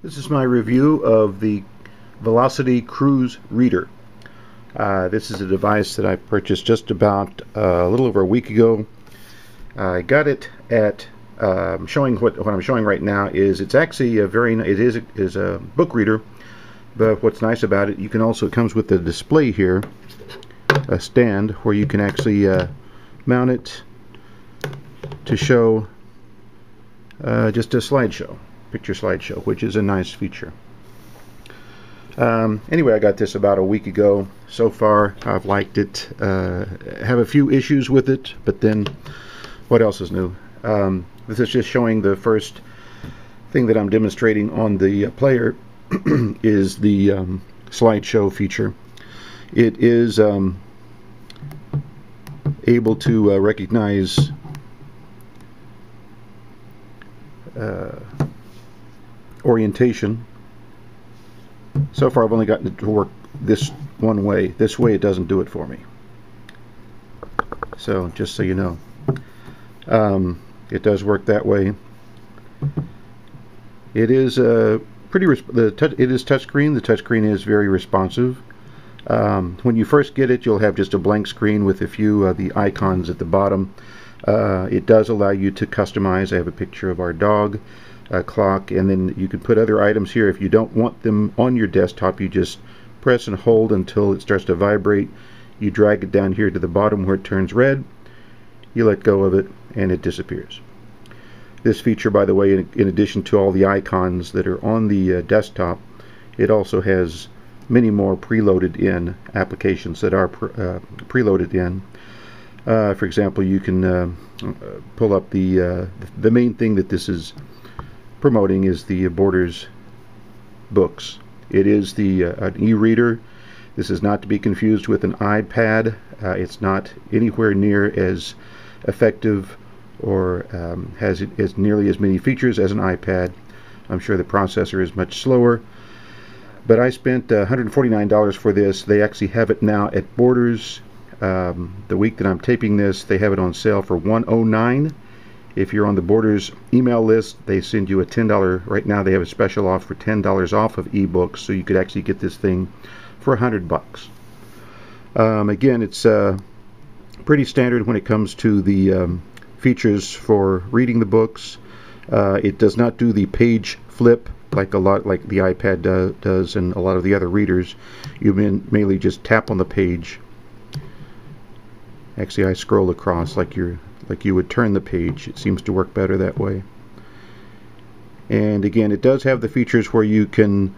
This is my review of the Velocity Cruz Reader. This is a device that I purchased just about a little over a week ago. I got it at showing what I'm showing right now is it's actually is a book reader, but what's nice about it, it comes with a display here, a stand where you can actually mount it to show just a slideshow. Picture slideshow, which is a nice feature. Anyway, I got this about a week ago. So far, I've liked it. Have a few issues with it, but then what else is new? This is just showing the first thing that I'm demonstrating on the player is the slideshow feature. It is able to recognize orientation. So far I've only gotten it to work this one way. This way it doesn't do it for me. So just so you know, it does work that way. It is it is touchscreen. The touchscreen is very responsive. When you first get it, you'll have just a blank screen with a few of the icons at the bottom. It does allow you to customize. I have a picture of our dog, a clock, and then you can put other items here. If you don't want them on your desktop, you just press and hold until it starts to vibrate. You drag it down here to the bottom where it turns red. You let go of it and it disappears. This feature, by the way, in addition to all the icons that are on the desktop, it also has many more preloaded in applications that are preloaded in. For example, you can pull up the main thing that this is promoting is the Borders books. It is an e-reader. This is not to be confused with an iPad. It's not anywhere near as effective or has as nearly as many features as an iPad. I'm sure the processor is much slower. But I spent $149 for this. They actually have it now at Borders. The week that I'm taping this, they have it on sale for $109. If you're on the Borders email list, they send you a $10. Right now they have a special offer for $10 off of ebooks, so you could actually get this thing for $100. Again, it's pretty standard when it comes to the features for reading the books. It does not do the page flip like the iPad does and a lot of the other readers. You mainly just tap on the page. Actually, I scroll across like you would turn the page. It seems to work better that way. And again, it does have the features where you can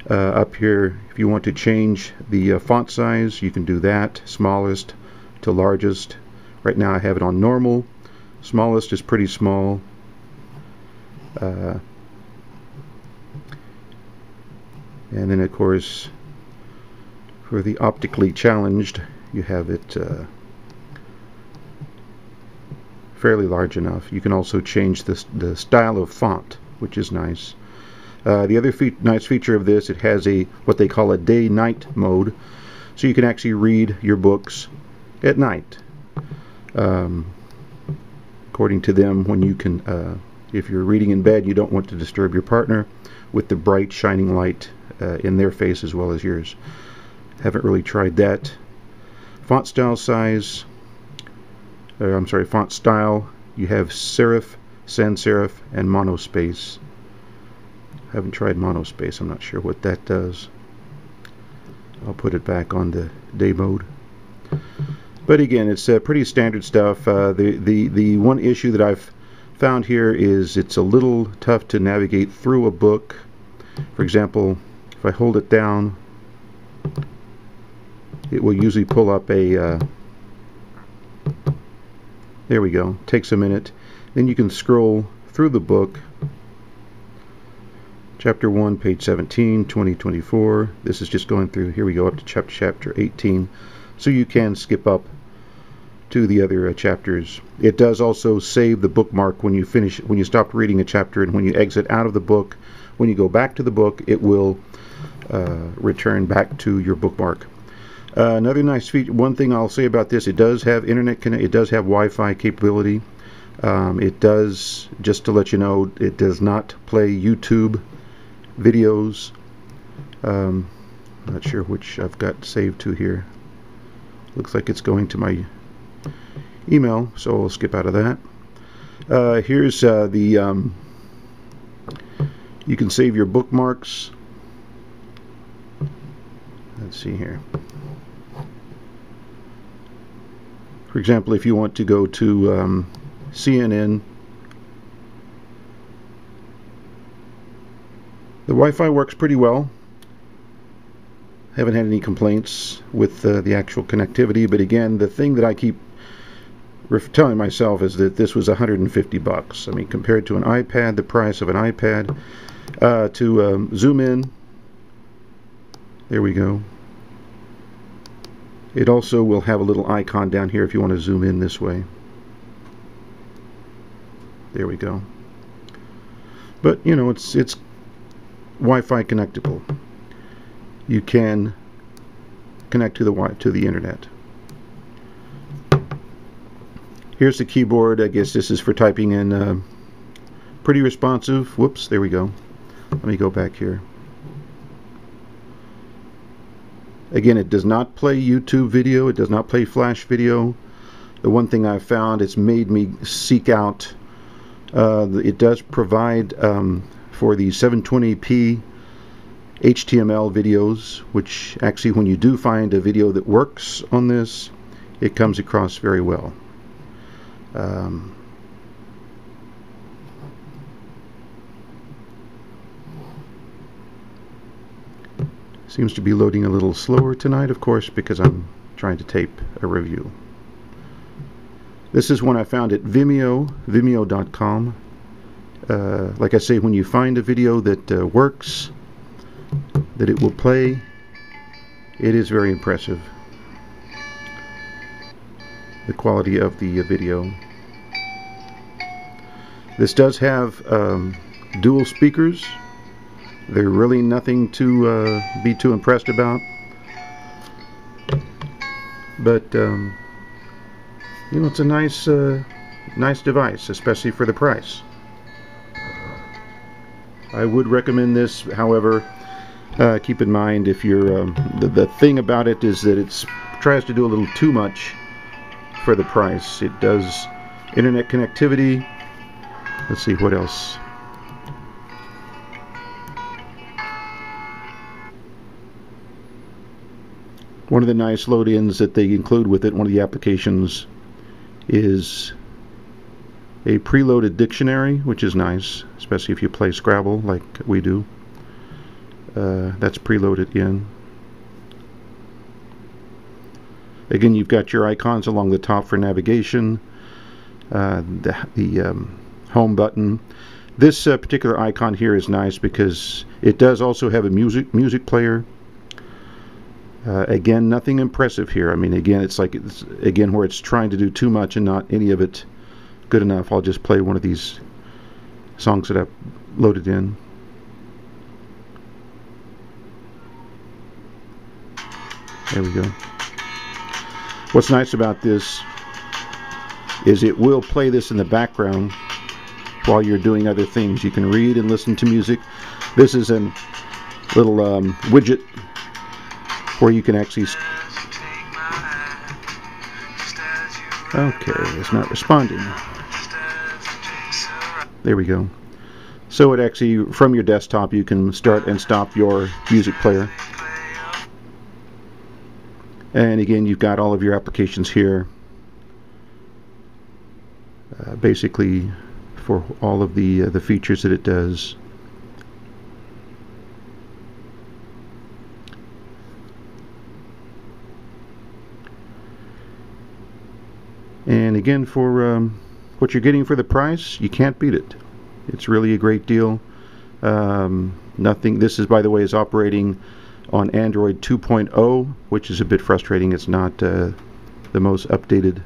up here, if you want to change the font size, you can do that, smallest to largest. Right now I have it on normal. Smallest is pretty small. And then of course for the optically challenged, you have it fairly large enough. You can also change the style of font, which is nice. The other nice feature of this, it has what they call a day-night mode, so you can actually read your books at night. According to them, when you can, if you're reading in bed, you don't want to disturb your partner with the bright shining light in their face as well as yours. Haven't really tried that. Font style size. Font style. You have serif, sans serif, and monospace. Haven't tried monospace. I'm not sure what that does. I'll put it back on the day mode. But again, it's pretty standard stuff. The one issue that I've found here is it's a little tough to navigate through a book. For example, if I hold it down, it will usually pull up a there we go. Takes a minute. Then you can scroll through the book. Chapter 1, page 17, 2024. This is just going through. Here we go up to chapter 18. So you can skip up to the other chapters. It does also save the bookmark when you stop reading a chapter, and when you exit out of the book, when you go back to the book, it will return back to your bookmark. Another nice feature, one thing I'll say about this, it does have internet connect, it does have Wi-Fi capability. It does, just to let you know, it does not play YouTube videos. Not sure which I've got saved to here. Looks like it's going to my email, so I'll skip out of that. Here's you can save your bookmarks. Let's see here. For example, if you want to go to CNN, the Wi-Fi works pretty well. Haven't had any complaints with the actual connectivity, but again, the thing that I keep telling myself is that this was $150. I mean, compared to an iPad, the price of an iPad. To zoom in, there we go. It also will have a little icon down here if you want to zoom in this way. There we go. But you know, it's Wi-Fi connectable. You can connect to the internet. Here's the keyboard. I guess this is for typing in. Pretty responsive. Whoops, there we go. Let me go back here. Again, it does not play YouTube video. It does not play Flash video. The one thing I've found, it's made me seek out. It does provide for the 720p HTML videos, which actually, when you do find a video that works on this, it comes across very well. Seems to be loading a little slower tonight, of course, because I'm trying to tape a review. This is one I found at Vimeo, vimeo.com. Like I say, when you find a video that works, that it will play, it is very impressive. The quality of the video. This does have dual speakers. They're really nothing to be too impressed about, but you know, it's a nice device, especially for the price. I would recommend this. However, keep in mind, if you're the thing about it is that it tries to do a little too much for the price. It does internet connectivity. Let's see what else. One of the nice load-ins that they include with it, one of the applications, is a preloaded dictionary, which is nice, especially if you play Scrabble like we do. That's preloaded in. Again, you've got your icons along the top for navigation, the home button. This particular icon here is nice because it does also have a music player. Again, nothing impressive here. I mean, again, it's like again where it's trying to do too much and not any of it good enough. I'll just play one of these songs that I've loaded in. There we go. What's nice about this is it will play this in the background while you're doing other things. You can read and listen to music. This is a little widget where you can actually... Okay, it's not responding. There we go. So it actually, from your desktop, you can start and stop your music player. And again, you've got all of your applications here. Basically, for all of the features that it does. And again, for what you're getting for the price, you can't beat it. It's really a great deal. Nothing. This is, by the way, is operating on Android 2.0, which is a bit frustrating. It's not the most updated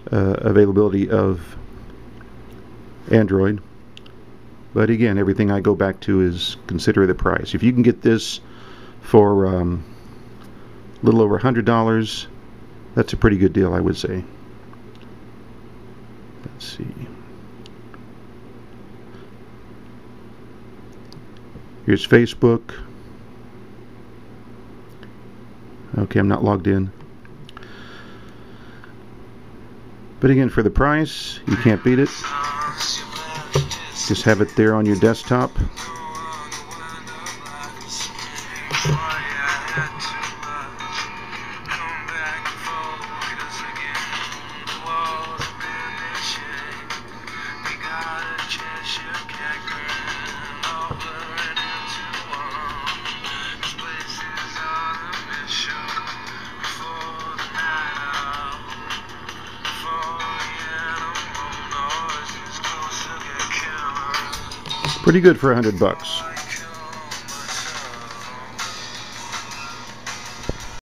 availability of Android. But again, everything I go back to is consider the price. If you can get this for a little over $100, that's a pretty good deal, I would say. Let's see. Here's Facebook. Okay, I'm not logged in. But again, for the price, you can't beat it. Just have it there on your desktop. Pretty good for $100.